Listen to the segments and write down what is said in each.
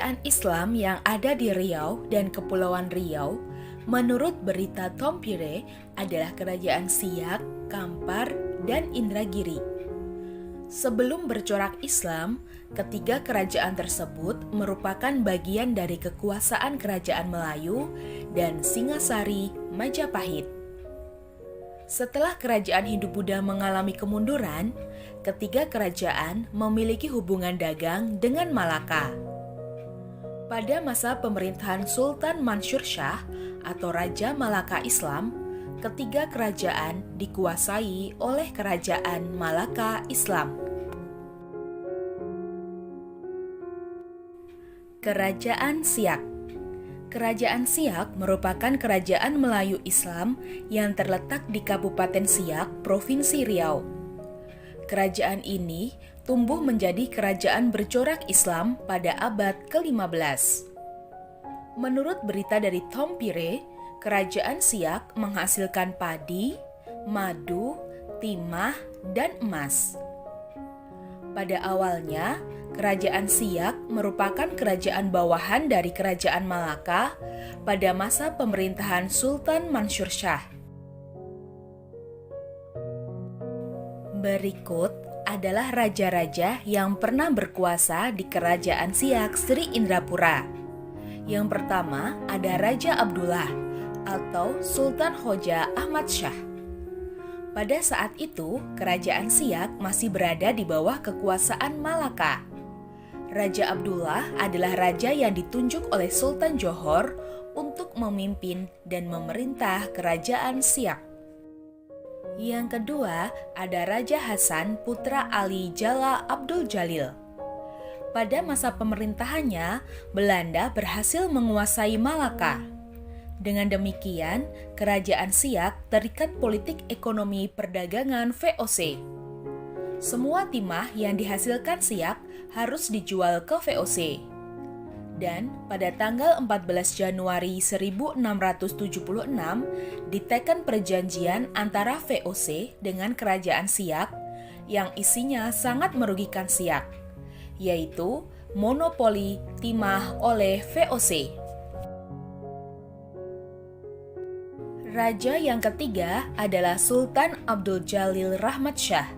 Kerajaan Islam yang ada di Riau dan Kepulauan Riau, menurut berita Tompire, adalah Kerajaan Siak, Kampar, dan Indragiri. Sebelum bercorak Islam, ketiga kerajaan tersebut merupakan bagian dari kekuasaan Kerajaan Melayu dan Singasari, Majapahit. Setelah kerajaan Hindu-Buddha mengalami kemunduran, ketiga kerajaan memiliki hubungan dagang dengan Malaka. Pada masa pemerintahan Sultan Mansur Shah atau Raja Malaka Islam, ketiga kerajaan dikuasai oleh Kerajaan Malaka Islam. Kerajaan Siak. Kerajaan Siak merupakan kerajaan Melayu Islam yang terletak di Kabupaten Siak, Provinsi Riau. Kerajaan ini tumbuh menjadi kerajaan bercorak Islam pada abad ke-15. Menurut berita dari Tompire, Kerajaan Siak menghasilkan padi, madu, timah, dan emas. Pada awalnya, Kerajaan Siak merupakan kerajaan bawahan dari Kerajaan Malaka pada masa pemerintahan Sultan Mansur Shah. Berikut adalah raja-raja yang pernah berkuasa di Kerajaan Siak Sri Indrapura. Yang pertama ada Raja Abdullah atau Sultan Hoja Ahmad Shah. Pada saat itu, Kerajaan Siak masih berada di bawah kekuasaan Malaka. Raja Abdullah adalah raja yang ditunjuk oleh Sultan Johor untuk memimpin dan memerintah Kerajaan Siak. Yang kedua, ada Raja Hasan putra Ali Jala Abdul Jalil. Pada masa pemerintahannya, Belanda berhasil menguasai Malaka. Dengan demikian, Kerajaan Siak terikat politik ekonomi perdagangan VOC. Semua timah yang dihasilkan Siak harus dijual ke VOC. Dan pada tanggal 14 Januari 1676 diteken perjanjian antara VOC dengan Kerajaan Siak yang isinya sangat merugikan Siak, yaitu monopoli timah oleh VOC. Raja yang ketiga adalah Sultan Abdul Jalil Rahmat Shah.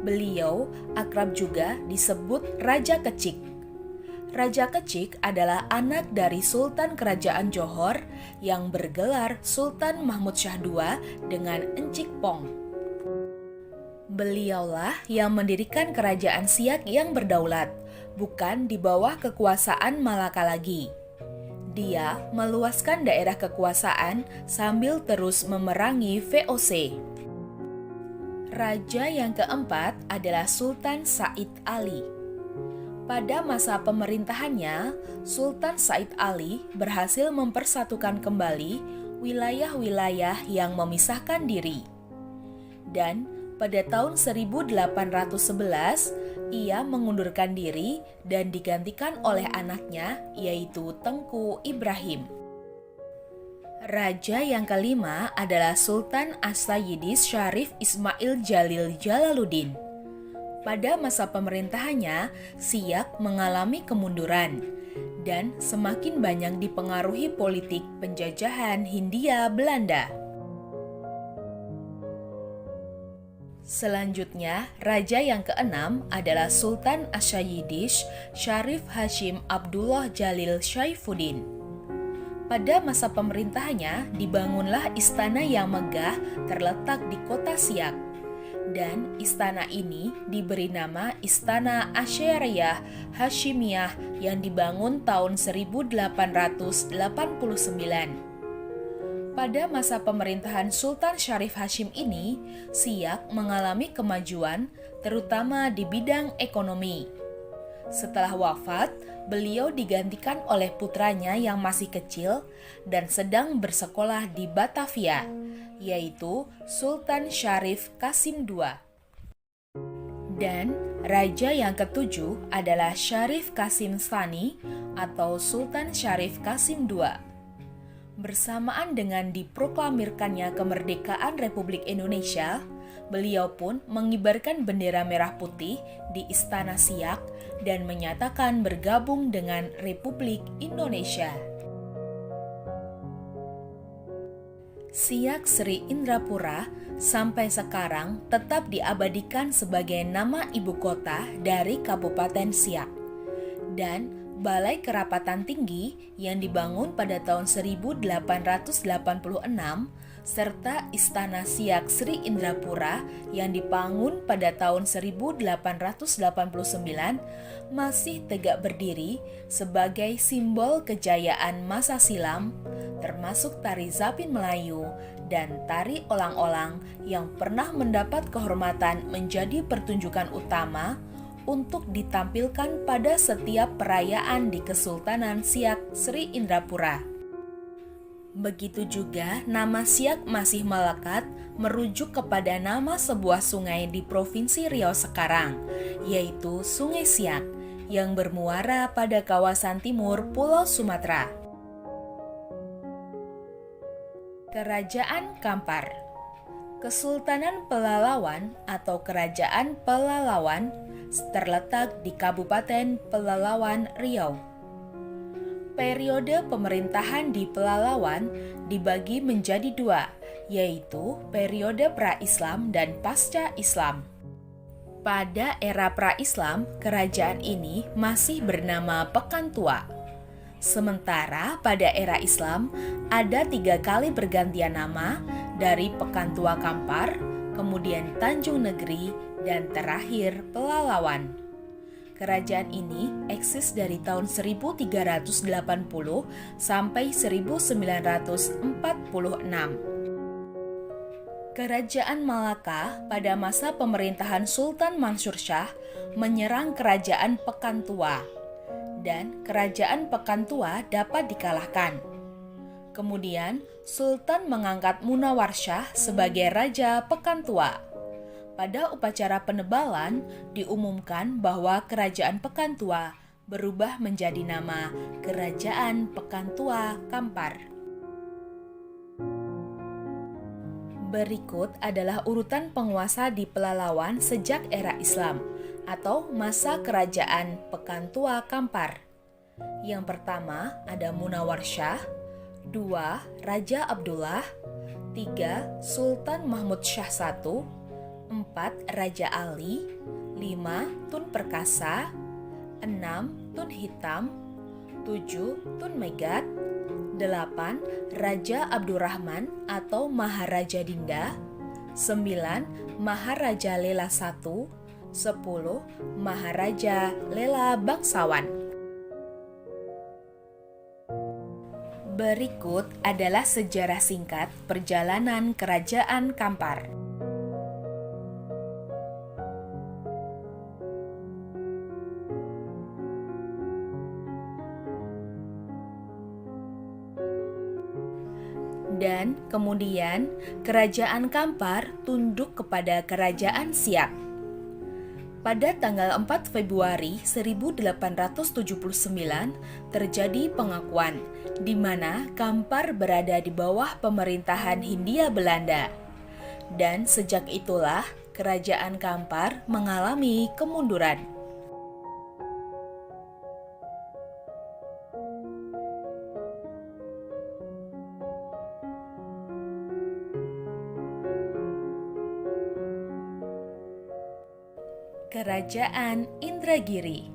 Beliau akrab juga disebut Raja Kecik. Raja Kecik adalah anak dari Sultan Kerajaan Johor yang bergelar Sultan Mahmud Shah II dengan Encik Pong. Beliaulah yang mendirikan Kerajaan Siak yang berdaulat, bukan di bawah kekuasaan Malaka lagi. Dia meluaskan daerah kekuasaan sambil terus memerangi VOC. Raja yang keempat adalah Sultan Said Ali. Pada masa pemerintahannya, Sultan Said Ali berhasil mempersatukan kembali wilayah-wilayah yang memisahkan diri. Dan pada tahun 1811, ia mengundurkan diri dan digantikan oleh anaknya, yaitu Tengku Ibrahim. Raja yang kelima adalah Sultan As-Sayyidis Syarif Ismail Jalil Jalaluddin. Pada masa pemerintahannya, Siak mengalami kemunduran dan semakin banyak dipengaruhi politik penjajahan Hindia Belanda. Selanjutnya, raja yang keenam adalah Sultan As-Sayyidis Syarif Hashim Abdullah Jalil Syaifuddin. Pada masa pemerintahannya, dibangunlah istana yang megah terletak di kota Siak. Dan istana ini diberi nama Istana Asyariyah Hashimiyah yang dibangun tahun 1889. Pada masa pemerintahan Sultan Syarif Hashim ini, Siak mengalami kemajuan terutama di bidang ekonomi. Setelah wafat, beliau digantikan oleh putranya yang masih kecil dan sedang bersekolah di Batavia, yaitu Sultan Syarif Kasim II. Dan raja yang ketujuh adalah Syarif Kasim Tsani atau Sultan Syarif Kasim II. Bersamaan dengan diproklamirkannya kemerdekaan Republik Indonesia, beliau pun mengibarkan bendera merah putih di Istana Siak dan menyatakan bergabung dengan Republik Indonesia. Siak Sri Indrapura sampai sekarang tetap diabadikan sebagai nama ibu kota dari Kabupaten Siak. Dan Balai Kerapatan Tinggi yang dibangun pada tahun 1886 serta Istana Siak Sri Indrapura yang dibangun pada tahun 1889 masih tegak berdiri sebagai simbol kejayaan masa silam, termasuk tari Zapin Melayu dan tari olang-olang yang pernah mendapat kehormatan menjadi pertunjukan utama untuk ditampilkan pada setiap perayaan di Kesultanan Siak Sri Indrapura. Begitu juga nama Siak masih melekat merujuk kepada nama sebuah sungai di Provinsi Riau sekarang, yaitu Sungai Siak, yang bermuara pada kawasan timur Pulau Sumatera. Kerajaan Kampar. Kesultanan Pelalawan atau Kerajaan Pelalawan terletak di Kabupaten Pelalawan, Riau. Periode pemerintahan di Pelalawan dibagi menjadi dua, yaitu periode pra-Islam dan pasca-Islam. Pada era pra-Islam, kerajaan ini masih bernama Pekan Tua. Sementara pada era Islam, ada 3 kali pergantian nama dari Pekan Tua Kampar, kemudian Tanjung Negeri, dan terakhir Pelalawan. Kerajaan ini eksis dari tahun 1380 sampai 1946. Kerajaan Malaka pada masa pemerintahan Sultan Mansur Shah menyerang kerajaan Pekan Tua, dan kerajaan Pekan Tua dapat dikalahkan. Kemudian, Sultan mengangkat Munawar Shah sebagai Raja Pekan Tua. Pada upacara penebalan, diumumkan bahwa Kerajaan Pekan Tua berubah menjadi nama Kerajaan Pekan Tua Kampar. Berikut adalah urutan penguasa di Pelalawan sejak era Islam atau masa Kerajaan Pekan Tua Kampar. Yang pertama ada Munawar Shah, 2. Raja Abdullah, 3. Sultan Mahmud Shah I, 4. Raja Ali, 5. Tun Perkasa, 6. Tun Hitam, 7. Tun Megat, 8. Raja Abdurrahman atau Maharaja Dinda, 9. Maharaja Lela I, 10. Maharaja Lela Bangsawan. Berikut adalah sejarah singkat perjalanan Kerajaan Kampar. Dan kemudian Kerajaan Kampar tunduk kepada Kerajaan Siak. Pada tanggal 4 Februari 1879 terjadi pengakuan di mana Kampar berada di bawah pemerintahan Hindia Belanda. Dan sejak itulah Kerajaan Kampar mengalami kemunduran. Kerajaan Indragiri.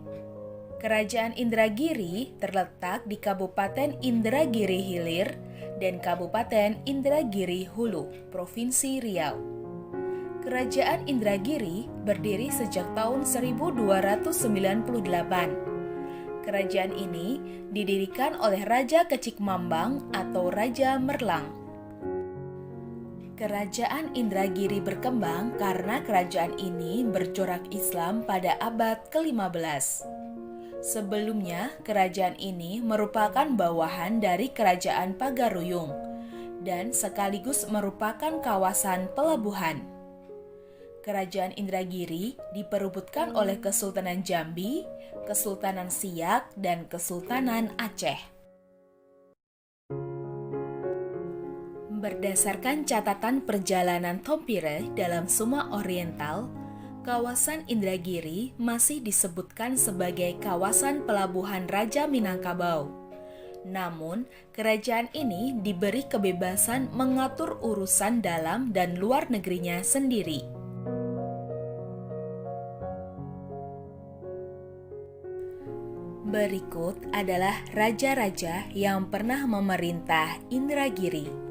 Kerajaan Indragiri terletak di Kabupaten Indragiri Hilir dan Kabupaten Indragiri Hulu, Provinsi Riau. Kerajaan Indragiri berdiri sejak tahun 1298. Kerajaan ini didirikan oleh Raja Kecikmambang atau Raja Merlang. Kerajaan Indragiri berkembang karena kerajaan ini bercorak Islam pada abad ke-15. Sebelumnya, kerajaan ini merupakan bawahan dari Kerajaan Pagaruyung dan sekaligus merupakan kawasan pelabuhan. Kerajaan Indragiri diperebutkan oleh Kesultanan Jambi, Kesultanan Siak, dan Kesultanan Aceh. Berdasarkan catatan perjalanan Tompire dalam Suma Oriental, kawasan Indragiri masih disebutkan sebagai kawasan pelabuhan Raja Minangkabau. Namun, kerajaan ini diberi kebebasan mengatur urusan dalam dan luar negerinya sendiri. Berikut adalah raja-raja yang pernah memerintah Indragiri.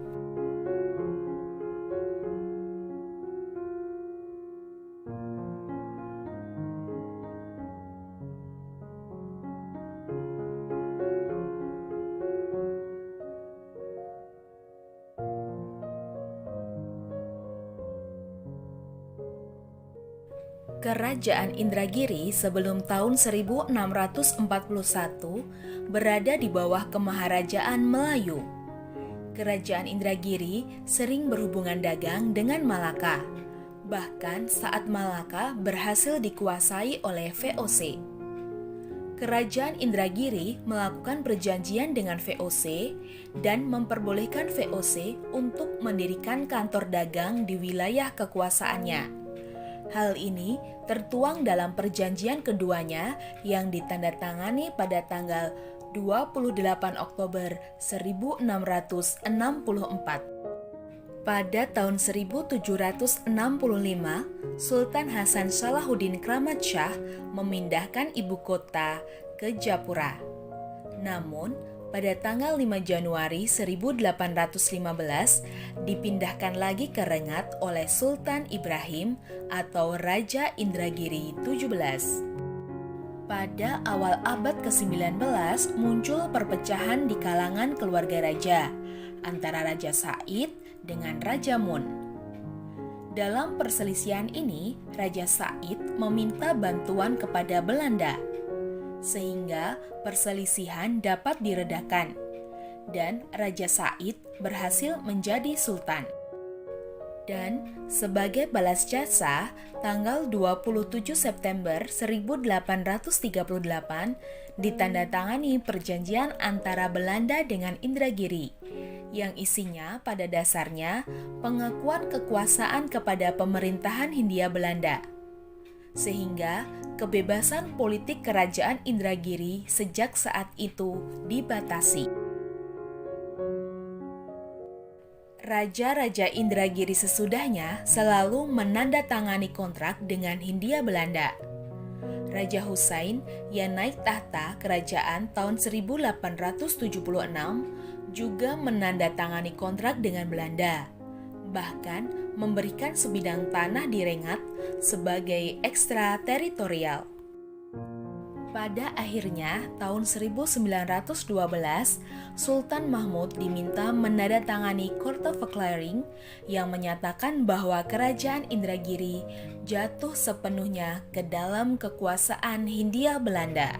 Kerajaan Indragiri sebelum tahun 1641 berada di bawah Kemaharajaan Melayu. Kerajaan Indragiri sering berhubungan dagang dengan Malaka, bahkan saat Malaka berhasil dikuasai oleh VOC. Kerajaan Indragiri melakukan perjanjian dengan VOC dan memperbolehkan VOC untuk mendirikan kantor dagang di wilayah kekuasaannya. Hal ini tertuang dalam perjanjian keduanya yang ditandatangani pada tanggal 28 Oktober 1664. Pada tahun 1765, Sultan Hasan Salahuddin Keramat Shah memindahkan ibu kota ke Japura. Namun, pada tanggal 5 Januari 1815 dipindahkan lagi ke Rengat oleh Sultan Ibrahim atau Raja Indragiri 17. Pada awal abad ke-19 muncul perpecahan di kalangan keluarga raja antara Raja Said dengan Raja Mun. Dalam perselisihan ini, Raja Said meminta bantuan kepada Belanda sehingga perselisihan dapat diredakan, dan Raja Said berhasil menjadi sultan. Dan sebagai balas jasa, tanggal 27 September 1838 ditandatangani perjanjian antara Belanda dengan Indragiri, yang isinya pada dasarnya pengakuan kekuasaan kepada pemerintahan Hindia Belanda, sehingga kebebasan politik kerajaan Indragiri sejak saat itu dibatasi. Raja-raja Indragiri sesudahnya selalu menandatangani kontrak dengan Hindia Belanda. Raja Husain yang naik tahta kerajaan tahun 1876 juga menandatangani kontrak dengan Belanda, bahkan memberikan sebidang tanah di Rengat sebagai ekstrateritorial. Pada akhirnya, tahun 1912, Sultan Mahmud diminta menandatangani Court of Clearing yang menyatakan bahwa kerajaan Indragiri jatuh sepenuhnya ke dalam kekuasaan Hindia Belanda.